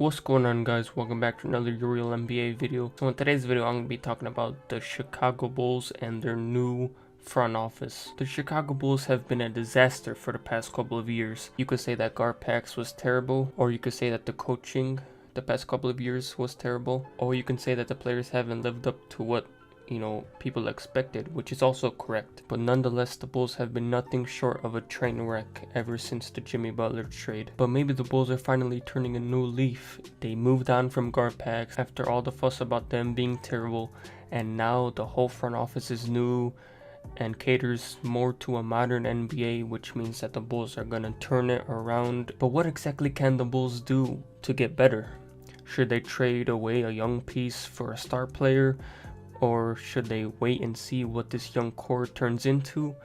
What's going on, guys? Welcome back to another Real NBA video. So in today's video I'm going to be talking about the Chicago Bulls and their new front office. The Chicago Bulls have been a disaster for the past couple of years. You could say that Garpax was terrible, or you could say that the coaching the past couple of years was terrible, or you can say that the players haven't lived up to what people expected, which is also correct. But nonetheless, the Bulls have been nothing short of a train wreck ever since the Jimmy Butler trade. But maybe the Bulls are finally turning a new leaf. They moved on from Garpax after all the fuss about them being terrible, and now the whole front office is new and caters more to a modern NBA, which means that the Bulls are gonna turn it around. But what exactly can the Bulls do to get better? Should they trade away a young piece for a star player? Or should they wait and see what this young core turns into?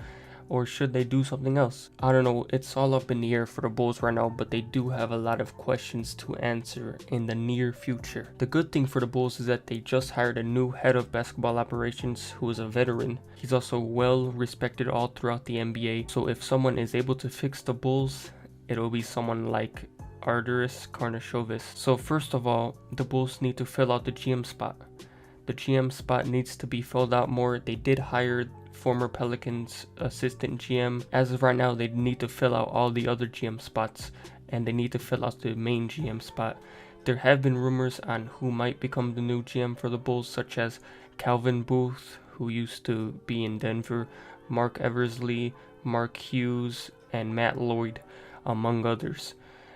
Or should they do something else? I don't know, it's all up in the air for the Bulls right now, but they do have a lot of questions to answer in the near future. The good thing for the Bulls is that they just hired a new head of basketball operations who is a veteran. He's also well respected all throughout the NBA, so if someone is able to fix the Bulls, it'll be someone like Arturas Karnisovasis. So first of all, the Bulls need to fill out the GM spot. The GM spot needs to be filled out more. They did hire former Pelicans assistant GM. As of right now, they need to fill out all the other GM spots, and they need to fill out the main GM spot. There have been rumors on who might become the new GM for the Bulls, such as Calvin Booth, who used to be in Denver, Mark Eversley, Mark Hughes, and Matt Lloyd, among others.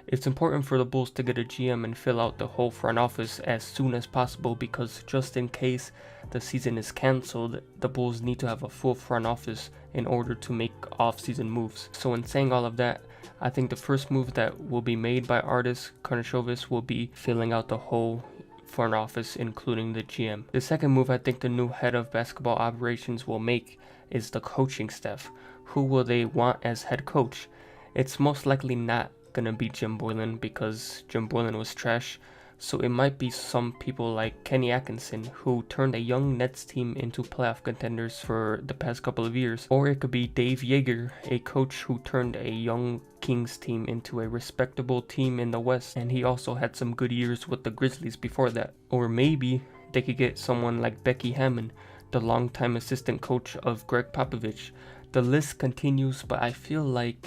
It's important for the Bulls to get a GM and fill out the whole front office as soon as possible, because just in case the season is cancelled, the Bulls need to have a full front office in order to make off-season moves. So in saying all of that, I think the first move that will be made by Arturas Karnisovasis will be filling out the whole front office, including the GM. The second move I think the new head of basketball operations will make is the coaching staff. Who will they want as head coach? It's most likely not gonna be Jim Boylen, because Jim Boylen was trash. So it might be some people like Kenny Atkinson, who turned a young Nets team into playoff contenders for the past couple of years. Or it could be Dave Yeager, a coach who turned a young Kings team into a respectable team in the West, and he also had some good years with the Grizzlies before that. Or maybe they could get someone like Becky Hammon, the longtime assistant coach of Greg Popovich. The list continues, but I feel like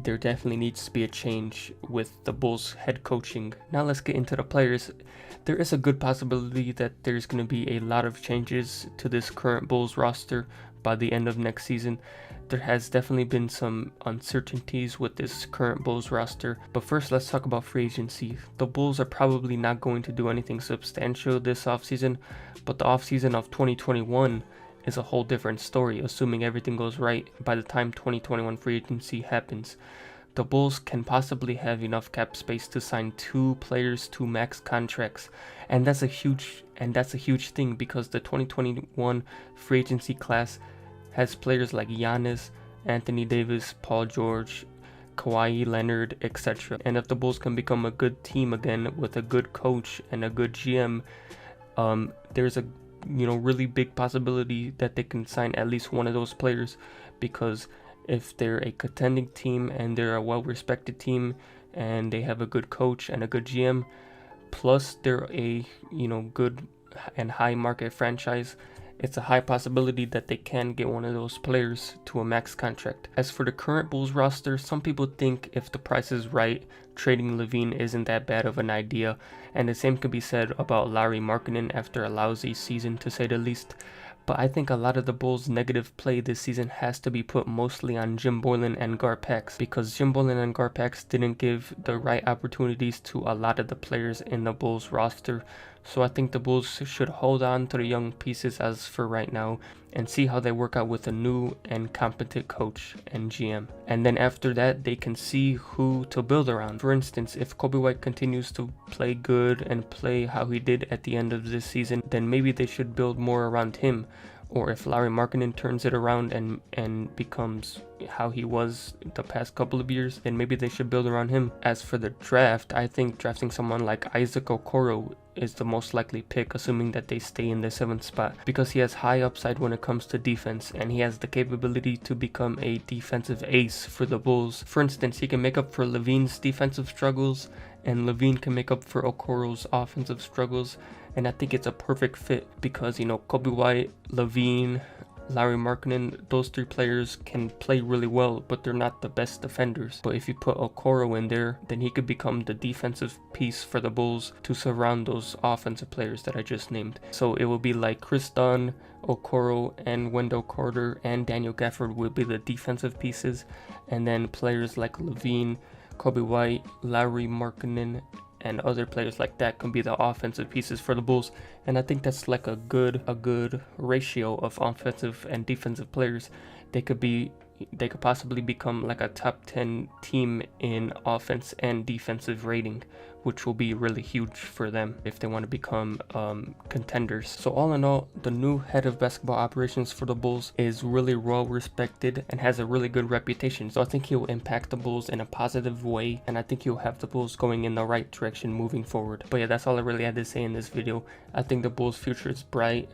there definitely needs to be a change with the Bulls head coaching. Now let's get into the players. There is a good possibility that there's going to be a lot of changes to this current Bulls roster by the end of next season. There has definitely been some uncertainties with this current Bulls roster. But first, let's talk about free agency. The Bulls are probably not going to do anything substantial this offseason, but the offseason of 2021 is a whole different story, assuming everything goes right by the time 2021 free agency happens. The Bulls can possibly have enough cap space to sign 2 players to max contracts, and that's a huge thing, because the 2021 free agency class has players like Giannis, Anthony Davis, Paul George, Kawhi Leonard, etc. And if the Bulls can become a good team again with a good coach and a good GM, there's a really big possibility that they can sign at least one of those players, because if they're a contending team and they're a well-respected team and they have a good coach and a good GM, plus they're a good and high market franchise, it's a high possibility that they can get one of those players to a max contract. As for the current Bulls roster, some people think if the price is right, trading Levine isn't that bad of an idea, and the same could be said about Lauri Markkanen after a lousy season, to say the least. But I think a lot of the Bulls' negative play this season has to be put mostly on Jim Boylen and Garpax, because Jim Boylen and Garpax didn't give the right opportunities to a lot of the players in the Bulls roster. So I think the Bulls should hold on to the young pieces as for right now and see how they work out with a new and competent coach and GM. And then after that, they can see who to build around. For instance, if Kobe White continues to play good and play how he did at the end of this season, then maybe they should build more around him. Or if Lauri Markkanen turns it around and becomes how he was the past couple of years, then maybe they should build around him. As for the draft, I think drafting someone like Isaac Okoro is the most likely pick, assuming that they stay in the 7th spot, because he has high upside when it comes to defense, and he has the capability to become a defensive ace for the Bulls. For instance, he can make up for Levine's defensive struggles, and Levine can make up for Okoro's offensive struggles. And I think it's a perfect fit because, you know, Kobe White, Levine, Lauri Markkanen, those three players can play really well, but they're not the best defenders. But if you put Okoro in there, then he could become the defensive piece for the Bulls to surround those offensive players that I just named. So it will be like Chris Dunn, Okoro, and Wendell Carter and Daniel Gafford will be the defensive pieces, and then players like Levine, Kobe White, Lauri Markkanen, and other players like that can be the offensive pieces for the Bulls. And I think that's like a good ratio of offensive and defensive players. They could possibly become like a top 10 team in offense and defensive rating, which will be really huge for them if they want to become contenders. So all in all, the new head of basketball operations for the Bulls is really well respected and has a really good reputation. So I think he'll impact the Bulls in a positive way, and I think he'll have the Bulls going in the right direction moving forward. But yeah, that's all I really had to say in this video. I think the Bulls' future is bright,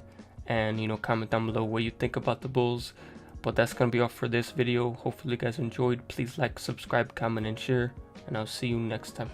and you know, comment down below what you think about the Bulls. But that's gonna be all for this video. Hopefully you guys enjoyed. Please like, subscribe, comment, and share, and I'll see you next time.